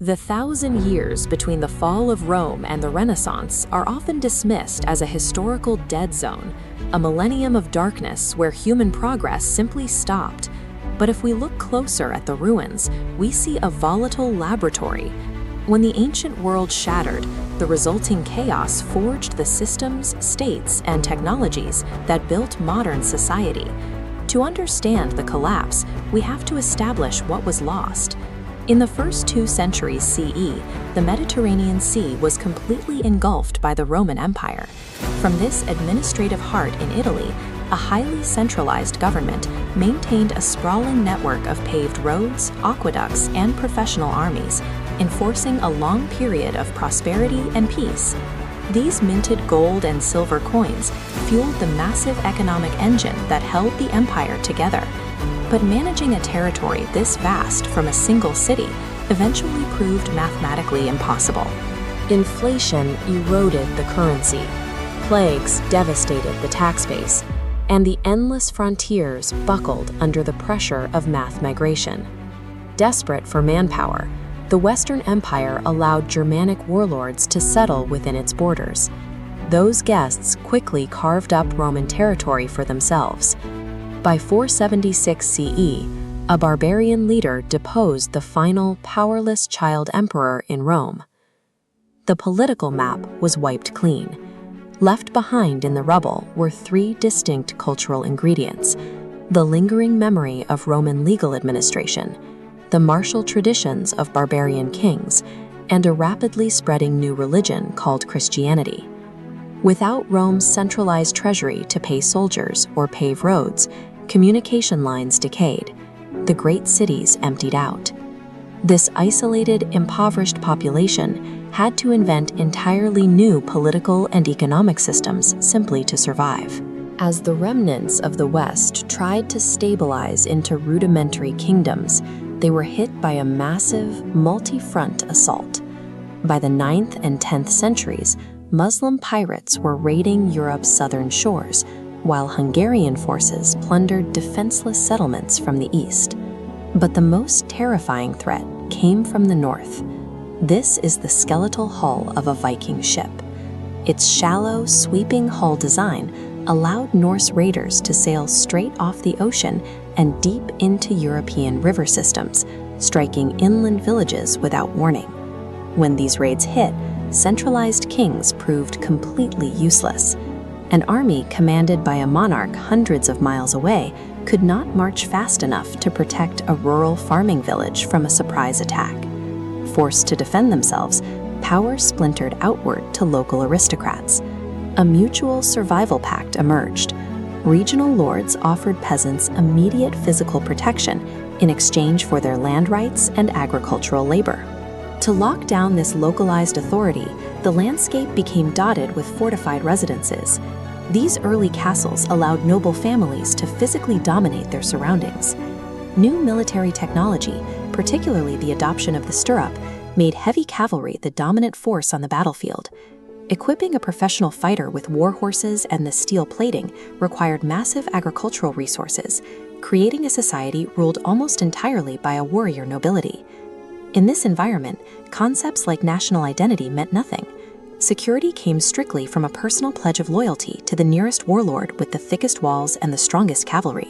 The 1,000 years between the fall of Rome and the Renaissance are often dismissed as a historical dead zone, a millennium of darkness where human progress simply stopped. But if we look closer at the ruins, we see a volatile laboratory. When the ancient world shattered, the resulting chaos forged the systems, states, and technologies that built modern society. To understand the collapse, we have to establish what was lost. In the first 2 centuries CE, the Mediterranean Sea was completely engulfed by the Roman Empire. From this administrative heart in Italy, a highly centralized government maintained a sprawling network of paved roads, aqueducts, and professional armies, enforcing a long period of prosperity and peace. These minted gold and silver coins fueled the massive economic engine that held the empire together. But managing a territory this vast from a single city eventually proved mathematically impossible. Inflation eroded the currency, plagues devastated the tax base, and the endless frontiers buckled under the pressure of mass migration. Desperate for manpower, the Western Empire allowed Germanic warlords to settle within its borders. Those guests quickly carved up Roman territory for themselves. By 476 CE, a barbarian leader deposed the final powerless child emperor in Rome. The political map was wiped clean. Left behind in the rubble were 3 distinct cultural ingredients: the lingering memory of Roman legal administration, the martial traditions of barbarian kings, and a rapidly spreading new religion called Christianity. Without Rome's centralized treasury to pay soldiers or pave roads, communication lines decayed. The great cities emptied out. This isolated, impoverished population had to invent entirely new political and economic systems simply to survive. As the remnants of the West tried to stabilize into rudimentary kingdoms, they were hit by a massive, multi-front assault. By the 9th and 10th centuries, Muslim pirates were raiding Europe's southern shores, while Hungarian forces plundered defenseless settlements from the east. But the most terrifying threat came from the north. This is the skeletal hull of a Viking ship. Its shallow, sweeping hull design allowed Norse raiders to sail straight off the ocean and deep into European river systems, striking inland villages without warning. When these raids hit, centralized kings proved completely useless. An army commanded by a monarch hundreds of miles away could not march fast enough to protect a rural farming village from a surprise attack. Forced to defend themselves, power splintered outward to local aristocrats. A mutual survival pact emerged. Regional lords offered peasants immediate physical protection in exchange for their land rights and agricultural labor. To lock down this localized authority, the landscape became dotted with fortified residences. These early castles allowed noble families to physically dominate their surroundings. New military technology, particularly the adoption of the stirrup, made heavy cavalry the dominant force on the battlefield. Equipping a professional fighter with war horses and the steel plating required massive agricultural resources, creating a society ruled almost entirely by a warrior nobility. In this environment, concepts like national identity meant nothing. Security came strictly from a personal pledge of loyalty to the nearest warlord with the thickest walls and the strongest cavalry.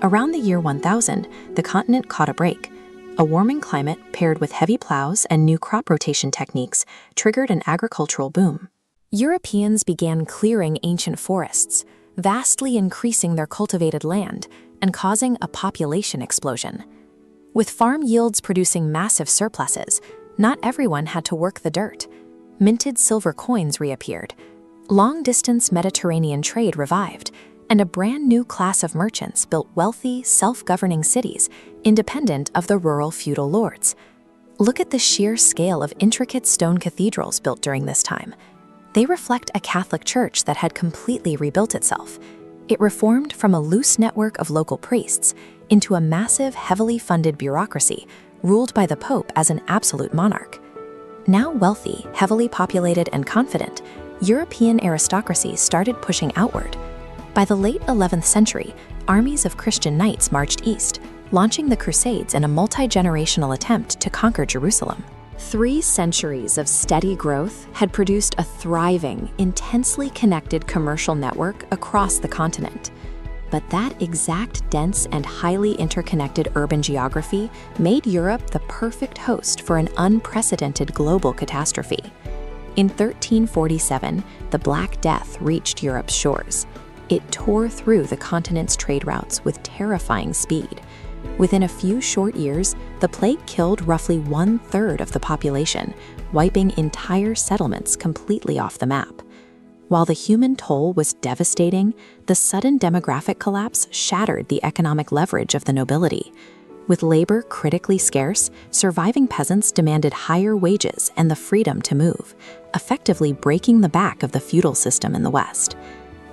Around the year 1000, the continent caught a break. A warming climate paired with heavy plows and new crop rotation techniques triggered an agricultural boom. Europeans began clearing ancient forests, vastly increasing their cultivated land and causing a population explosion. With farm yields producing massive surpluses, not everyone had to work the dirt. Minted silver coins reappeared. Long-distance Mediterranean trade revived, and a brand new class of merchants built wealthy, self-governing cities, independent of the rural feudal lords. Look at the sheer scale of intricate stone cathedrals built during this time. They reflect a Catholic Church that had completely rebuilt itself. It reformed from a loose network of local priests into a massive, heavily funded bureaucracy ruled by the Pope as an absolute monarch. Now wealthy, heavily populated, and confident, European aristocracy started pushing outward. By the late 11th century, armies of Christian knights marched east, launching the Crusades in a multi-generational attempt to conquer Jerusalem. 3 centuries of steady growth had produced a thriving, intensely connected commercial network across the continent. But that exact dense and highly interconnected urban geography made Europe the perfect host for an unprecedented global catastrophe. In 1347, the Black Death reached Europe's shores. It tore through the continent's trade routes with terrifying speed. Within a few short years, the plague killed roughly 1/3 of the population, wiping entire settlements completely off the map. While the human toll was devastating, the sudden demographic collapse shattered the economic leverage of the nobility. With labor critically scarce, surviving peasants demanded higher wages and the freedom to move, effectively breaking the back of the feudal system in the West.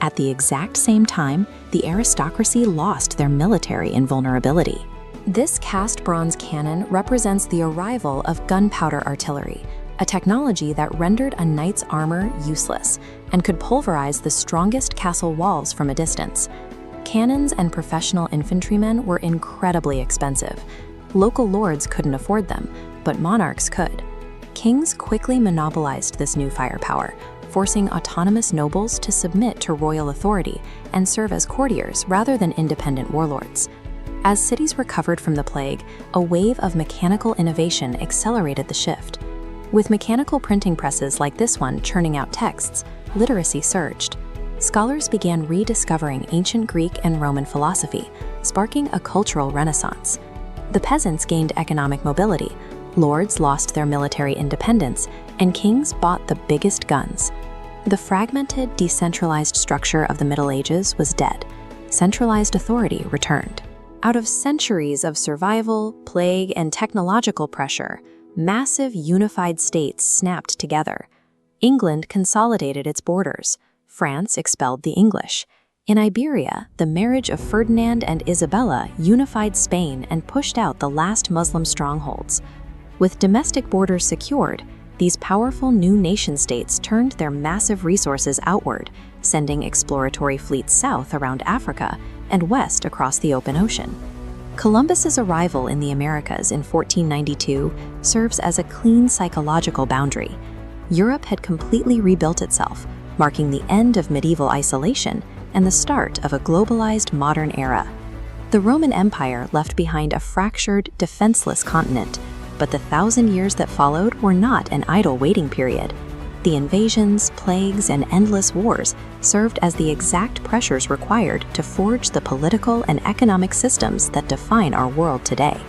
At the exact same time, the aristocracy lost their military invulnerability. This cast bronze cannon represents the arrival of gunpowder artillery, a technology that rendered a knight's armor useless and could pulverize the strongest castle walls from a distance. Cannons and professional infantrymen were incredibly expensive. Local lords couldn't afford them, but monarchs could. Kings quickly monopolized this new firepower, forcing autonomous nobles to submit to royal authority and serve as courtiers rather than independent warlords. As cities recovered from the plague, a wave of mechanical innovation accelerated the shift. With mechanical printing presses like this one churning out texts, literacy surged. Scholars began rediscovering ancient Greek and Roman philosophy, sparking a cultural renaissance. The peasants gained economic mobility, lords lost their military independence, and kings bought the biggest guns. The fragmented, decentralized structure of the Middle Ages was dead. Centralized authority returned. Out of centuries of survival, plague, and technological pressure, massive unified states snapped together. England consolidated its borders. France expelled the English. In Iberia, the marriage of Ferdinand and Isabella unified Spain and pushed out the last Muslim strongholds. With domestic borders secured, these powerful new nation-states turned their massive resources outward, sending exploratory fleets south around Africa and west across the open ocean. Columbus's arrival in the Americas in 1492 serves as a clean psychological boundary. Europe had completely rebuilt itself, marking the end of medieval isolation and the start of a globalized modern era. The Roman Empire left behind a fractured, defenseless continent, but the 1,000 years that followed were not an idle waiting period. The invasions, plagues, and endless wars served as the exact pressures required to forge the political and economic systems that define our world today.